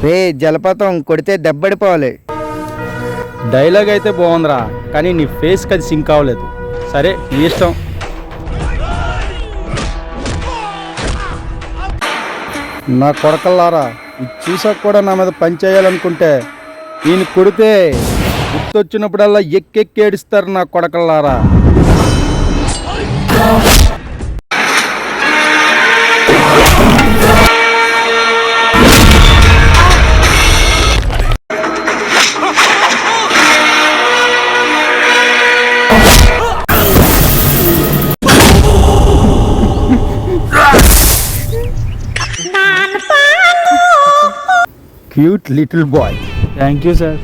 రే జలపాతం కొడితే దెబ్బడిపోవాలి. డైలాగ్ అయితే బాగుందిరా, కానీ నీ ఫేస్కి అది సింక్ అవ్వలేదు. సరే నీ ఇష్టం. నా కొడకల్లారా, ఇది చూసాక కూడా నా మీద పని చేయాలనుకుంటే ఈయన కొడితే గుర్తొచ్చినప్పుడల్లా ఎక్కెక్కి ఏడుస్తారు నా కొడకల్లారా. Cute little boy. Thank you sir.